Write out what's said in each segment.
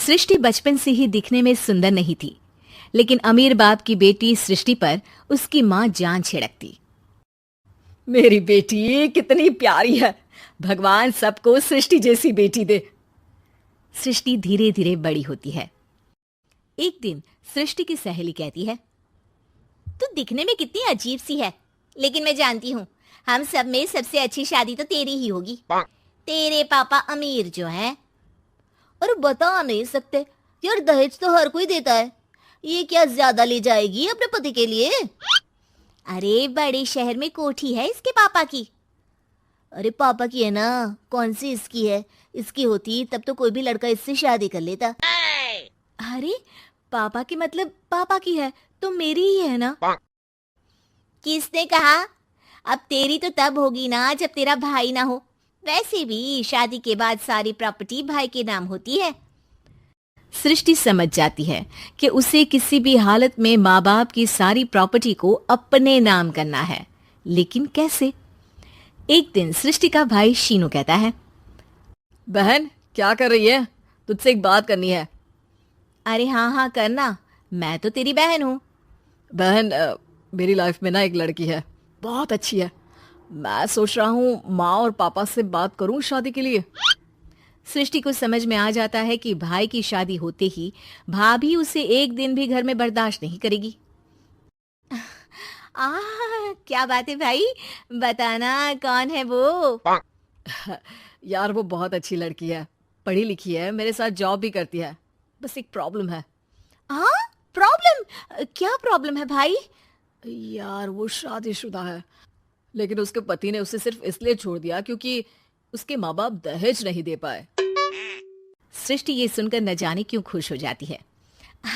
सृष्टि बचपन से ही दिखने में सुंदर नहीं थी, लेकिन अमीर बाप की बेटी सृष्टि पर उसकी माँ जान छिड़कती। मेरी बेटी कितनी प्यारी है, भगवान सबको सृष्टि जैसी बेटी दे। सृष्टि धीरे धीरे बड़ी होती है। एक दिन सृष्टि की सहेली कहती है, तू दिखने में कितनी अजीब सी है, लेकिन मैं जानती हूँ हम सब में सबसे अच्छी शादी तो तेरी ही होगी। तेरे पापा अमीर जो हैं। और बता नहीं सकते यार, दहेज तो हर कोई देता है, ये क्या ज्यादा ले जाएगी अपने पति के लिए? अरे बड़े शहर में कोठी है इसके पापा की। अरे पापा की है ना, कौन सी इसकी है? इसकी होती तब तो कोई भी लड़का इससे शादी कर लेता। अरे पापा की मतलब पापा की है तो मेरी ही है ना? किसने कहा? अब तेरी तो तब होगी ना जब तेरा भाई ना हो। वैसे भी शादी के बाद सारी प्रॉपर्टी भाई के नाम होती है। सृष्टि समझ जाती है कि उसे किसी भी हालत में माँ बाप की सारी प्रॉपर्टी को अपने नाम करना है, लेकिन कैसे? एक दिन सृष्टि का भाई शीनू कहता है, बहन क्या कर रही है? तुझसे एक बात करनी है। अरे हाँ हाँ करना, मैं तो तेरी बहन हूँ। बहन मेरी लाइफ में ना एक लड़की है, बहुत अच्छी है। मैं सोच रहा हूँ माँ और पापा से बात करूँ शादी के लिए। सृष्टि को समझ में आ जाता है कि भाई की शादी होते ही भाभी उसे एक दिन भी घर में बर्दाश्त नहीं करेगी। क्या बात है भाई, बताना कौन है वो? यार वो बहुत अच्छी लड़की है, पढ़ी लिखी है, मेरे साथ जॉब भी करती है। बस एक प्रॉब्लम है। हाँ प्रॉब्लम? क्या प्रॉब्लम है भाई? यार वो शादीशुदा है, लेकिन उसके पति ने उसे सिर्फ इसलिए छोड़ दिया क्योंकि उसके माँ बाप दहेज नहीं दे पाए। सृष्टि ये सुनकर न जाने क्यों खुश हो जाती है।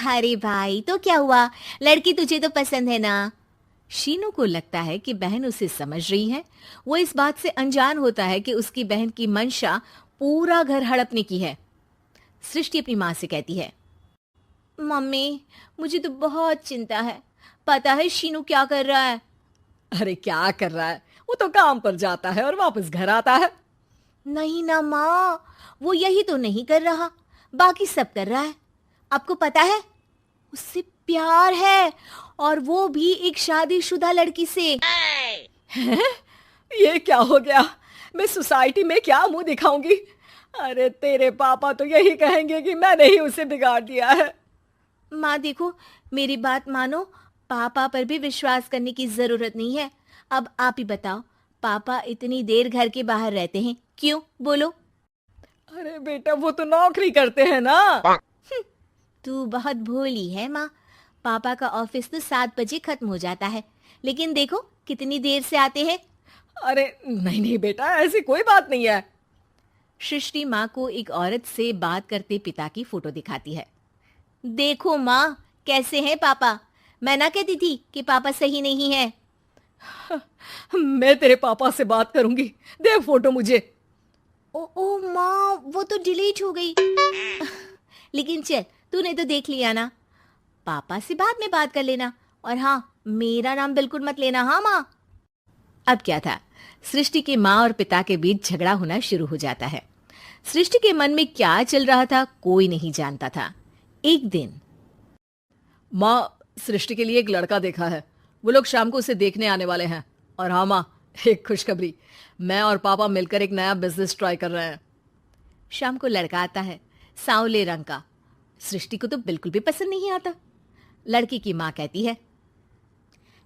अरे भाई तो क्या हुआ, लड़की तुझे तो पसंद है ना? शीनू को लगता है कि बहन उसे समझ रही है। वो इस बात से अनजान होता है कि उसकी बहन की मंशा पूरा घर हड़पने की है। सृष्टि अपनी माँ से कहती है, मम्मी मुझे तो बहुत चिंता है। पता है शीनू क्या कर रहा है? अरे क्या कर रहा है? वो तो काम पर जाता है और वापस घर आता है। नहीं ना माँ, वो यही तो नहीं कर रहा, बाकी सब कर रहा है। आपको पता है उससे प्यार है, और वो भी एक शादीशुदा लड़की से। ये क्या हो गया? मैं सोसाइटी में क्या मुंह दिखाऊंगी? अरे तेरे पापा तो यही कहेंगे कि मैंने ही उसे बिगाड़ दिया है। माँ देखो, मेरी बात मानो, पापा पर भी विश्वास करने की जरूरत नहीं है। अब आप ही बताओ, पापा इतनी देर घर के बाहर रहते हैं क्यों? बोलो। अरे बेटा वो तो नौकरी करते हैं ना। तू बहुत भोली है माँ। पापा का ऑफिस तो 7 बजे खत्म हो जाता है, लेकिन देखो कितनी देर से आते हैं। अरे नहीं नहीं बेटा, ऐसी कोई बात नहीं है। सृष्टि माँ को एक औरत से बात करते पिता की फोटो दिखाती है। देखो माँ कैसे हैं पापा। मैं ना कहती थी कि पापा सही नहीं है। मैं तेरे पापा से बात करूंगी, दे फोटो मुझे। ओ माँ, वो तो डिलीट हो गई। लेकिन चल, तूने तो देख लिया ना, पापा से बाद में बात कर लेना। और हाँ, मेरा नाम बिल्कुल मत लेना। हाँ माँ। अब क्या था, सृष्टि के माँ और पिता के बीच झगड़ा होना शुरू हो जाता है। सृष्टि के मन में क्या चल रहा था कोई नहीं जानता था। एक दिन, माँ सृष्टि के लिए एक लड़का देखा है, वो लोग शाम को उसे देखने आने वाले हैं। और हाँ माँ, एक खुशखबरी, मैं और पापा मिलकर एक नया बिजनेस ट्राई कर रहे हैं। शाम को लड़का आता है, सांवले रंग का। सृष्टि को तो बिल्कुल भी पसंद नहीं आता। लड़की की माँ कहती है,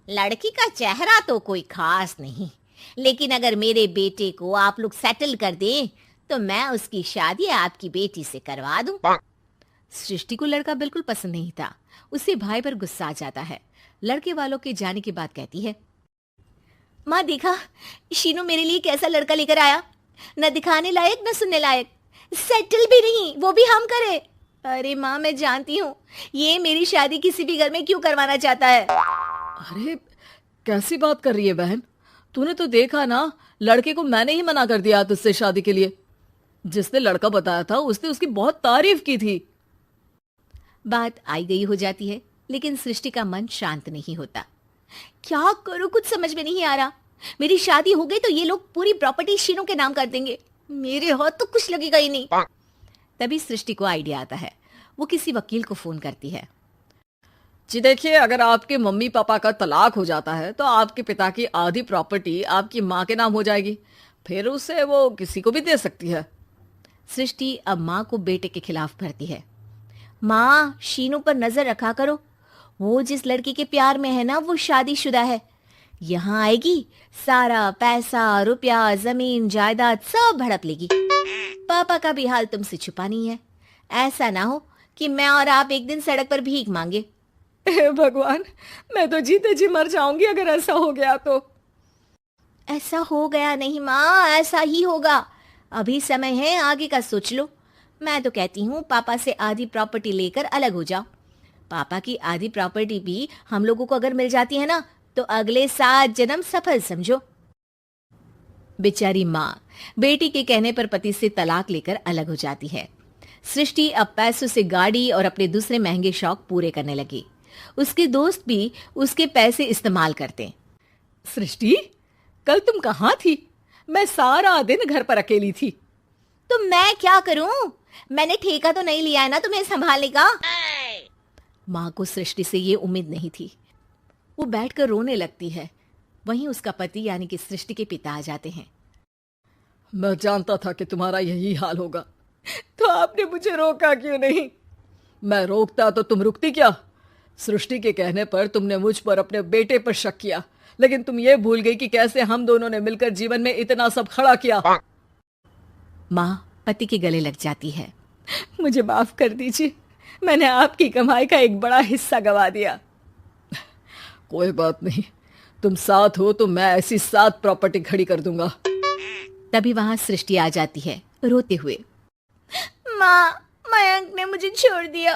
लड़की का चेहरा तो कोई खास नहीं, लेकिन अगर मेरे बेटे को आप लोग सेटल कर दें तो मैं उसकी शादी आपकी बेटी से करवा दूं। सृष्टि को लड़का बिल्कुल पसंद नहीं था। उसे भाई पर गुस्सा आ जाता है। लड़के वालों के जाने के बाद कहती है, माँ देखा शीनू मेरे लिए कैसा लड़का लेकर आया, न दिखाने लायक न सुनने लायक, सेटल भी नहीं, वो भी हम करे। अरे माँ मैं जानती हूँ ये मेरी शादी किसी भी घर में क्यों करवाना चाहता है। अरे कैसी बात कर रही है बहन? तूने तो देखा ना, लड़के को मैंने ही मना कर दिया तुझसे शादी के लिए। जिसने लड़का बताया था उसने उसकी बहुत तारीफ की थी। बात आई गई हो जाती है, लेकिन सृष्टि का मन शांत नहीं होता। क्या करूं, कुछ समझ में नहीं आ रहा। मेरी शादी हो गई तो ये लोग पूरी प्रॉपर्टी शीनू के नाम कर देंगे, मेरे हाथ तो कुछ लगेगा ही नहीं। तभी सृष्टि को आइडिया आता है। वो किसी वकील को फोन करती है। जी देखिए, अगर आपके मम्मी पापा का तलाक हो जाता है तो आपके पिता की आधी प्रॉपर्टी आपकी माँ के नाम हो जाएगी, फिर उसे वो किसी को भी दे सकती है। सृष्टि अब माँ को बेटे के खिलाफ भरती है। माँ, शीनू पर नजर रखा करो। वो जिस लड़की के प्यार में है ना, वो शादीशुदा है। यहाँ आएगी, सारा पैसा, रुपया, जमीन, जायदाद सब हड़प लेगी। पापा का भी हाल तुमसे छुपा नहीं है। ऐसा ना हो कि मैं और आप एक दिन सड़क पर भीख मांगे। हे भगवान, मैं तो जीते जी मर जाऊंगी अगर ऐसा हो गया तो। ऐसा हो गया नहीं माँ, ऐसा ही होगा। अभी समय है, आगे का सोच लो। मैं तो कहती हूँ पापा से आधी प्रॉपर्टी लेकर अलग हो जाओ। पापा की आधी प्रॉपर्टी भी हम लोगों को अगर मिल जाती है ना, तो अगले 7 जन्म सफल समझो। बेचारी माँ बेटी के कहने पर पति से तलाक लेकर अलग हो जाती है। सृष्टि अब पैसों से गाड़ी और अपने दूसरे महंगे शौक पूरे करने लगी। उसके दोस्त भी उसके पैसे इस्तेमाल करते। सृष्टि, कल तुम कहाँ थी? मैं सारा दिन घर पर अकेली थी। तो मैं क्या करूं? मैंने ठेका तो नहीं लिया है ना तुम्हें संभालने का। माँ को सृष्टि से ये उम्मीद नहीं थी। वो बैठकर रोने लगती है। वहीं उसका पति यानी कि सृष्टि के पिता आ जाते हैं। मैं जानता था कि तुम्हारा यही हाल होगा, तो आपने मुझे रोका क्यों नहीं? मैं रोकता तो तुम रुकती क्या? सृष्टि के कहने पर तुमने मुझ पर, अपने बेटे पर शक किया, लेकिन तुम ये भूल गई कि कैसे हम दोनों ने मिलकर जीवन में इतना सब खड़ा किया। माँ पति के गले लग जाती है। मुझे माफ कर दीजिए, मैंने आपकी कमाई का एक बड़ा हिस्सा गवा दिया। कोई बात नहीं, तुम साथ हो तो मैं ऐसी 7 प्रॉपर्टी खड़ी कर दूंगा। तभी वहां सृष्टि आ जाती है रोते हुए। माँ, मयंक ने मुझे छोड़ दिया।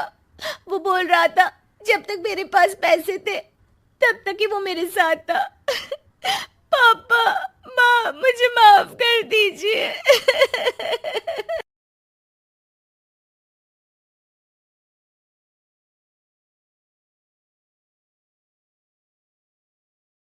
वो बोल रहा था जब तक मेरे पास पैसे थे तब तक ही वो मेरे साथ था। पापा, माँ, मुझे माफ कर दीजिए।